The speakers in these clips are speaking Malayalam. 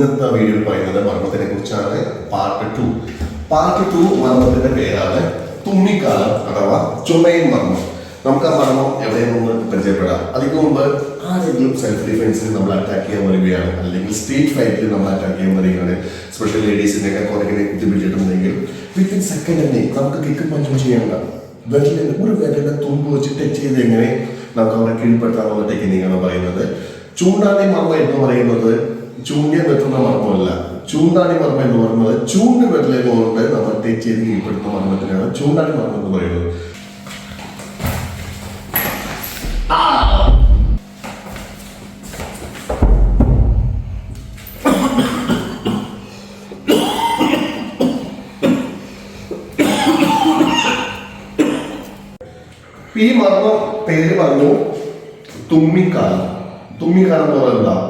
ഇന്നത്തെ വീഡിയോയിൽ പറയുന്നത് മർമ്മത്തിനെ കുറിച്ചാണ്. പാർട്ട് 2. പാർട്ട് 2 മർമ്മത്തിന്റെ പേരാണ് തുമ്മിക്കാലം അഥവാ ചുമയൻ മർമ്മം. നമുക്ക് ആ മർമ്മം എവിടെയെന്ന് പരിചയപ്പെടാം. അതിന് മുമ്പ് ആരെങ്കിലും സെൽഫ് ഡിഫെൻസിൽ നമ്മൾ അറ്റാക്ക് ചെയ്യാൻ വരികയാണ്, അല്ലെങ്കിൽ സ്ട്രീറ്റ് ഫൈറ്റിൽ നമ്മൾ അറ്റാക്ക് ചെയ്യാൻ വരികയാണ്, സ്പെഷ്യൽ ലേഡീസിന്റെ ഒക്കെ കുറേ കുത്തിപ്പിടിച്ചിട്ടുണ്ടെങ്കിൽ വിത്തിൻ സെക്കൻഡ് തന്നെ നമുക്ക് കിക്ക് പഞ്ചും ചെയ്യേണ്ട. ഒരു വിരലിന്റെ തുമ്പ് വെച്ച് ടച്ച് ചെയ്ത് എങ്ങനെ നമുക്ക് അവരെ കീഴ്പ്പെടുത്താനുള്ള ടെക്നിക്കാണ് പറയുന്നത്. ചൂണ്ടാണി മർമ്മം എന്ന് പറയുന്നത് ചൂണ്ടിയ നിർത്തുന്ന മർമ്മമല്ല. ചൂണ്ടാണി മർമ്മം എന്ന് പറയുന്നത് ചൂണ്ട് വിരലെ കൊണ്ട് നമ്മൾ ടച്ച് ചെയ്ത് കീഴ്പ്പെടുത്തുന്ന മർമ്മത്തിനാണ് ചൂണ്ടാണി മർമ്മം എന്ന് പറയുന്നത്. ഈ മർമ്മം പേര് പറഞ്ഞു തുമ്മിക്കാലം. തുമ്മിക്കാലം എന്ന് പറയുന്നത്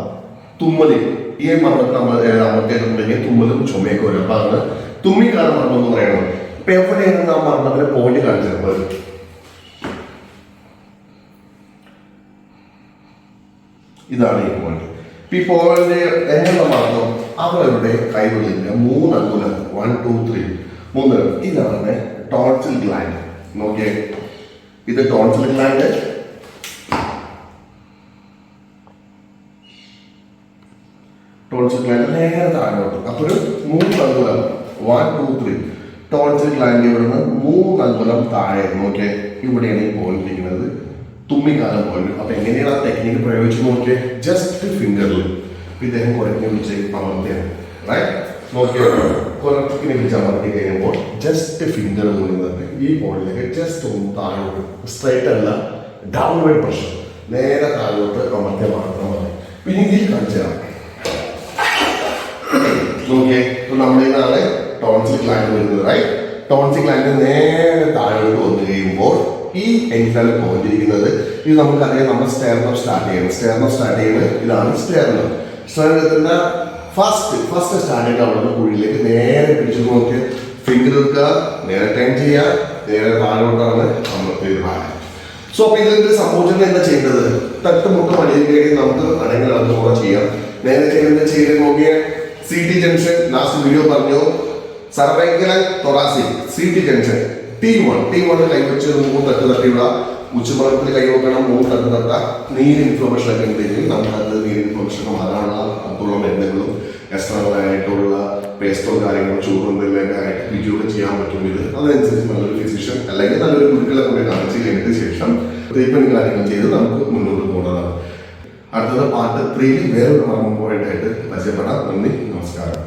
തുമ്മല്. ഈ മർമ്മത്തിൽ നമ്മൾ അമർത്തിയിട്ടുണ്ടെങ്കിൽ തുമ്മലും ചുമയൊക്കെ വരും. അപ്പൊ ആണ് തുമ്മിക്കാലം മർമ്മം എന്ന് പറയുന്നത്. ഇപ്പൊ എവിടെയാണ് ആ മർമ്മത്തിന്റെ പോയിന്റ് കാണിച്ചിരുന്നത്? ഇതാണ് ഈ പോയിന്റ്. ഈ പോയിന്റ് എങ്ങനെ മർമ്മം അവരുടെ കൈകളില്ല 3 അങ്കുലം 1 2 3 3. ഇതാണ് ടോൺസിൽ ഗ്ലാൻഡ്. നോക്കിയേ, ഇത് ടോൺസിൽ ഗ്ലാൻഡ്. ടോൺസിൽ ഗ്ലാൻഡ് നേരെ താഴോട്ട്. അപ്പൊ ഒരു 3 അങ്കുലം 1 2 3 ടോൺസിൽ ഗ്ലാൻഡ് ഇവിടുന്ന് 3 അങ്കുലം താഴെ. നോക്കിയേ, ഇവിടെയാണ് ഈ പോയിന്റ് ഇരിക്കുന്നത്, തുമ്മിക്കാലം പോയിന്റ്. അപ്പൊ എങ്ങനെയാണ് ആ ടെക്നിക്ക് പ്രയോഗിച്ച് നോക്കിയേ? ജസ്റ്റ് ഫിംഗറിൽ ഇദ്ദേഹം കുറയ്ക്കുന്ന വിളിച്ച് അമർത്തിയാണ്. നോക്കിയോ, കുറക്കിനെ വിളിച്ച് അമർത്തി കഴിയുമ്പോൾ ജസ്റ്റ് ഫിംഗർ കൊണ്ടുവന്നിട്ട് ഈ പോയിന്റിലേക്ക് ജസ്റ്റ് ഒന്ന് താഴോട്ട്, സ്ട്രൈറ്റ് അല്ല, ഡൗൺവേർഡ് പ്രഷർ, നേരെ താഴോട്ട് അമർത്തിയാൽ മാത്രം മതി. പിന്നെ ഇതിൽ കാണിച്ചാൽ നോക്കിയേ, നമ്മുടെ ഇതാണ് ടോൺസിൽ ഗ്ലാൻഡ് വരുന്നത്. ടോൺസിൽ ഗ്ലാൻഡ് നേരെ താഴോട്ട് വന്നു കഴിയുമ്പോൾ ഈ എൻഡിലാണ് പോയിന്റിരിക്കുന്നത്. ഇത് നമുക്കറിയാം, നമ്മൾ സ്റ്റെർനം സ്റ്റാർട്ട് ചെയ്യുന്നത് ഇതാണ് സ്റ്റെർനം. സ്റ്റെർനത്തിന്റെ ഫസ്റ്റ് സ്റ്റാർട്ടിങ് അവിടെ കുഴിയിലേക്ക് നേരെ പിടിച്ചു നോക്കി ഫിംഗർ വെക്കുക, നേരെ ടേൺ ചെയ്യുക, നേരെ താഴോട്ടാണ് നമ്മൾ തീരുമാനം. സോ അപ്പൊ ഇതിന്റെ സംഭവിച്ചത് എന്താ ചെയ്യേണ്ടത്? തട്ടുമുട്ട് മടിയിലേക്ക് നമുക്ക് അടങ്ങി നടന്നുകൂടെ ചെയ്യാം. നേരെ ചെയ്ത് നോക്കിയ CT ജംഗ്ഷൻ, ലാസ്റ്റ് വീഡിയോ പറഞ്ഞു, cervical thoracic CT junction T1 കൈവച്ച് 3 തട്ട് തട്ടിവിട. ഉച്ചമറത്തിൽ കൈ വെക്കണം, 3 തട്ട് തട്ട. നീര് ഇൻഫ്ലമേഷൻ ഒക്കെ ഉണ്ടെങ്കിൽ നമുക്കത് നീര് ഇൻഫ്ലമേഷൻ മാറാനുള്ള അടുത്തുള്ള മരുന്നുകളും എക്സ്ട്രാ ആയിട്ടുള്ള പേസ്റ്റോ കാര്യങ്ങളോ ചൂടുണ്ടെങ്കിലൊക്കെ ആയിട്ട് പിജിയോടെ ചെയ്യാൻ പറ്റുമെങ്കിൽ അതനുസരിച്ച് നല്ലൊരു ഫിസിഷ്യൻ അല്ലെങ്കിൽ നല്ലൊരു ഗുരുക്കളെ കൊണ്ട് കാണിച്ച് കഴിഞ്ഞിട്ട് ശേഷം ട്രീറ്റ്മെന്റ് കാര്യങ്ങൾ ചെയ്ത് നമുക്ക് മുന്നോട്ട് പോകുന്നതാണ്. അടുത്തത് പാർട്ട് 3 വേറൊരു മർമ്മം പോയിട്ടായിട്ട് പരിചയപ്പെടാം. നന്ദി, നമസ്കാരം.